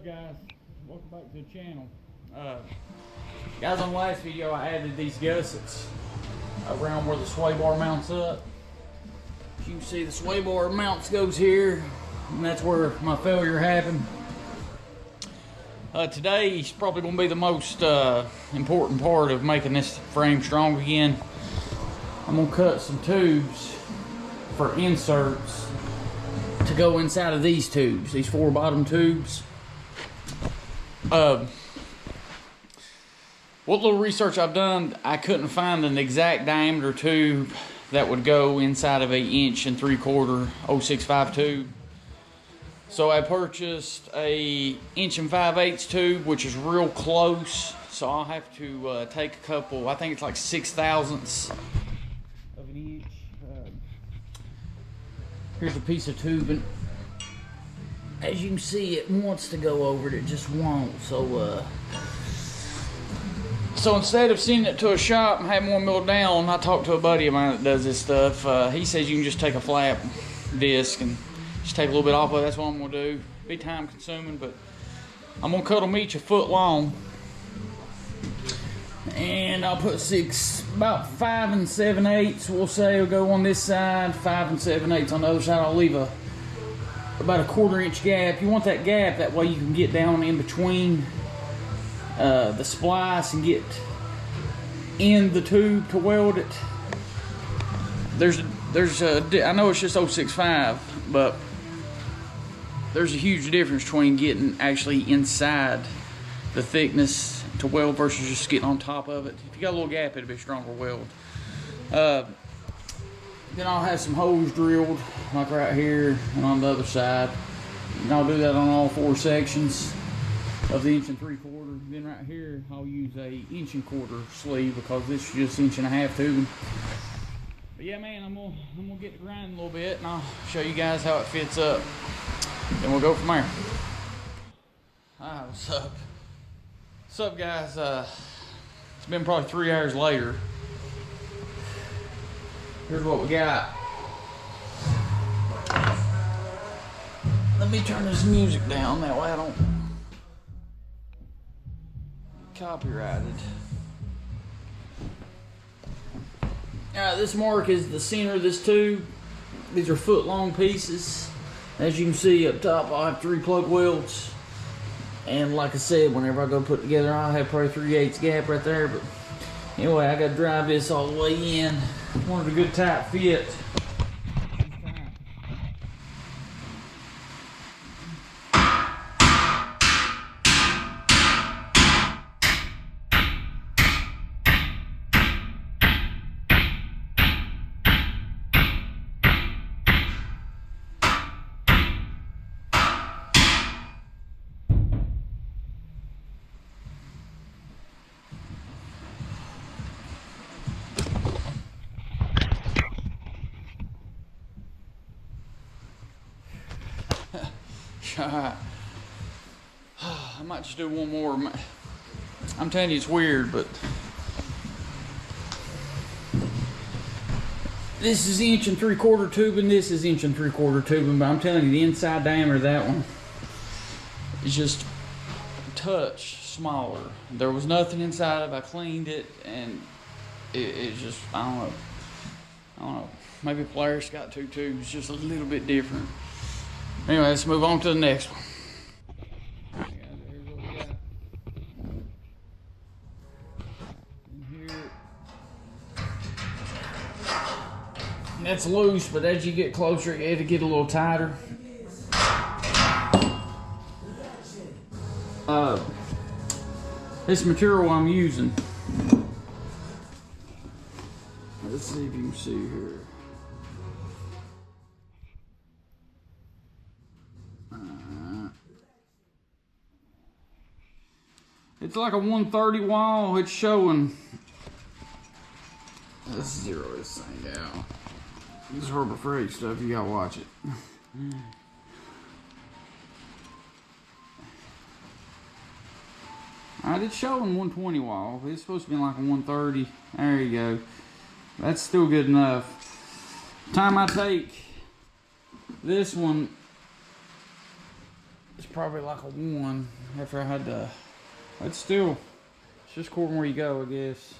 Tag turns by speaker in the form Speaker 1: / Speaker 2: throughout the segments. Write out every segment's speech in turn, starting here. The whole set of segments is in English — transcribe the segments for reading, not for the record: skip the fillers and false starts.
Speaker 1: Guys, welcome back to the channel. Guys, on the last video I added these gussets around where the sway bar mounts up. As you can see, the sway bar mounts goes here, and that's where my failure happened. Today is probably going to be the most important part of making this frame strong again. I'm going to cut some tubes for inserts to go inside of these tubes, these 4 bottom tubes. What little research I've done, I couldn't find an exact diameter tube that would go inside of a 1 3/4 065 tube. So I purchased a 1 5/8 tube, which is real close. So I'll have to take a couple, I think it's like 6/1000ths of an inch. Here's a piece of tubing. As you can see, it wants to go over it, it just won't. So instead of sending it to a shop and having one milled down, I talked to a buddy of mine that does this stuff. He says you can just take a flat disc and just take a little bit off of it. That's what I'm gonna do. Be time consuming, but I'm gonna cut them each 1 foot long. And I'll put about 5 7/8, we'll say, will go on this side, 5 7/8 on the other side. I'll leave about a 1/4 inch gap. You want that gap, that way you can get down in between the splice and get in the tube to weld it. I know it's just 065, but there's a huge difference between getting actually inside the thickness to weld versus just getting on top of it. If you got a little gap, it'll be a stronger weld. Then I'll have some holes drilled, like right here and on the other side. And I'll do that on all 4 sections of the 1 3/4. Then right here, I'll use a 1 1/4 sleeve because this is just 1 1/2 tubing. But yeah, man, I'm gonna get to grinding a little bit, and I'll show you guys how it fits up. Then we'll go from there. Alright, what's up? What's up, guys? It's been probably 3 hours later. Here's what we got. Let me turn this music down, that way I don't get copyrighted. Alright, this mark is the center of this tube. These are 1 foot long pieces. As you can see up top, I'll have 3 plug welds. And like I said, whenever I go put it together, I'll have probably 3/8 gap right there. But anyway, I got to drive this all the way in. Wanted a good tight fit. I might just do one more. I'm telling you, it's weird, but this is 1 3/4 tubing. This is 1 3/4 tubing, but I'm telling you, the inside diameter of that one is just a touch smaller. There was nothing inside of it. I cleaned it, and it's just, I don't know. Maybe Polaris got 2 tubes, just a little bit different. Anyway, let's move on to the next one. Here's what we got. In here. That's loose, but as you get closer, it'll get a little tighter. This material I'm using. Let's see if you can see here. It's like a 130 wall. It's showing. Let's zero this thing out. This Harbor Freight stuff, you gotta watch it. Alright, it's showing 120 wall. It's supposed to be like a 130. There you go. That's still good enough. Time I take this one, it's probably like a 1 after I had to. It's just according where you go, I guess.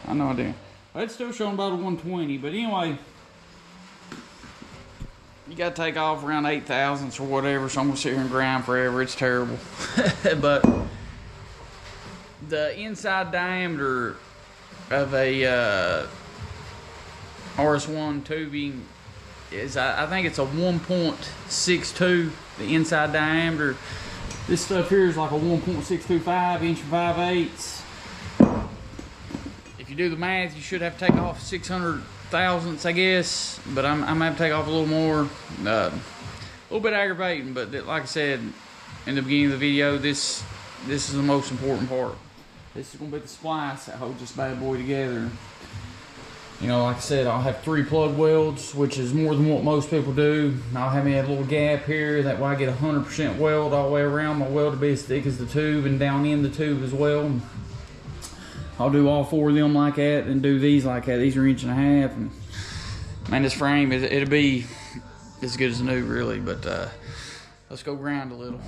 Speaker 1: I know I did. It's still showing about a 120, but anyway, you gotta take off around 8 thousandths or whatever, so I'm gonna sit here and grind forever. It's terrible. But the inside diameter of a RS1 tubing is, I think it's a 1.62, the inside diameter. This stuff here is like a 1.625 inch and 5/8. If you do the math, you should have to take off 600 thousandths, I guess, but I'm gonna have to take off a little more. A little bit aggravating, but like I said in the beginning of the video, this is the most important part. This is gonna be the splice that holds this bad boy together. You know, like I said, I'll have 3 plug welds, which is more than what most people do. I'll have me a little gap here, that way I get 100% weld all the way around. My weld will be as thick as the tube and down in the tube as well. I'll do all 4 of them like that and do these like that. These are 1.5 inches. And man, this frame, it'll be as good as new, really. But let's go grind a little.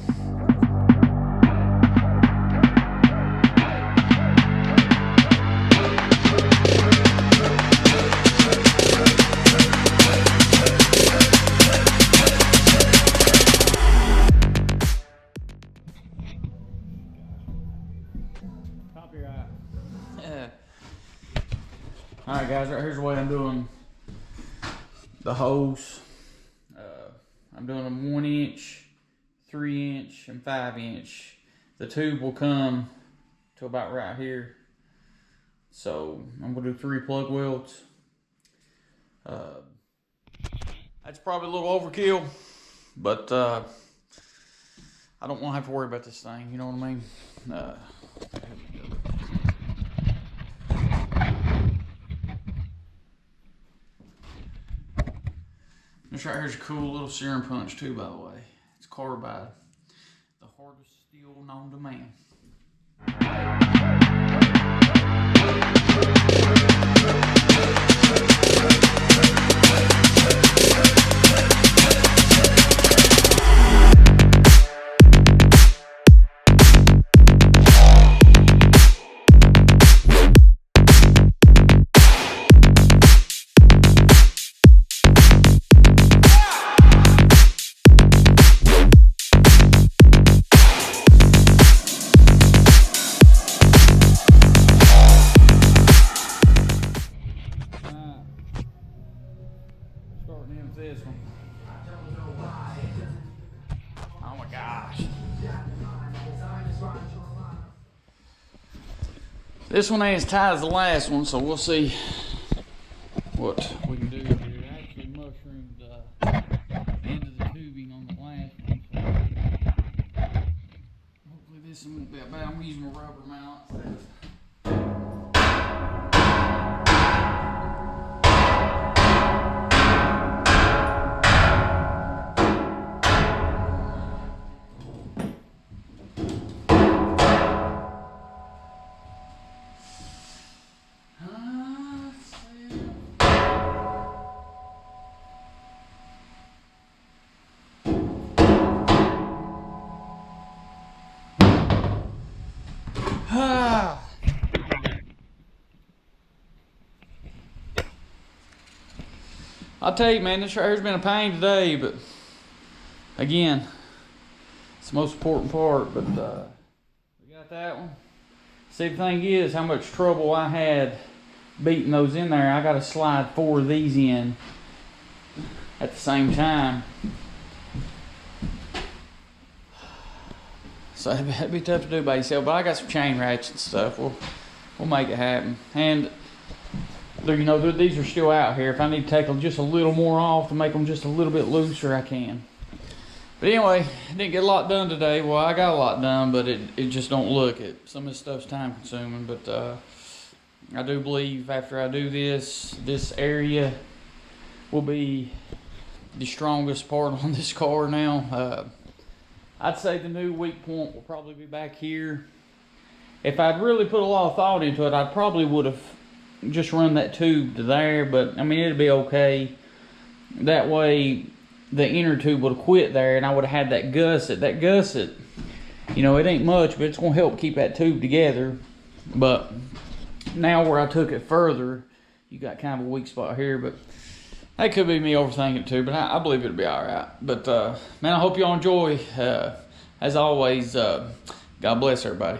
Speaker 1: Alright guys, right here's the way I'm doing the hose. I'm doing them 1 inch, 3 inch, and 5 inch. The tube will come to about right here. So I'm gonna do 3 plug welds. That's probably a little overkill, but I don't want to have to worry about this thing, you know what I mean? This right here's a cool little serum punch too, by the way. It's carbide, the hardest steel known to man. This one. Oh my gosh. This one ain't as tight as the last one, so we'll see what we can do here. It actually mushroomed the end of the tubing on the last one. So hopefully this one won't be bad. I'm using a rubber mount. I'll tell you, man, this right here's been a pain today, but again, it's the most important part. But we got that one. See, the thing is, how much trouble I had beating those in there. I got to slide 4 of these in at the same time. So it'd be tough to do by yourself, but I got some chain ratchets and stuff. We'll make it happen. And you know, these are still out here. If I need to take them just a little more off to make them just a little bit looser, I can. But anyway, didn't get a lot done today. Well, I got a lot done, but it just don't look it. Some of this stuff's time consuming, but I do believe after I do this area will be the strongest part on this car now. I'd say the new weak point will probably be back here. If I'd really put a lot of thought into it, I probably would have just run that tube to there, but I mean, it'd be okay. That way the inner tube would have quit there and I would have had that gusset. That gusset, you know, it ain't much, but it's gonna help keep that tube together. But now where I took it further, you got kind of a weak spot here, but that could be me overthinking it too, but I believe it'll be all right. But man, I hope y'all enjoy. As always, God bless everybody.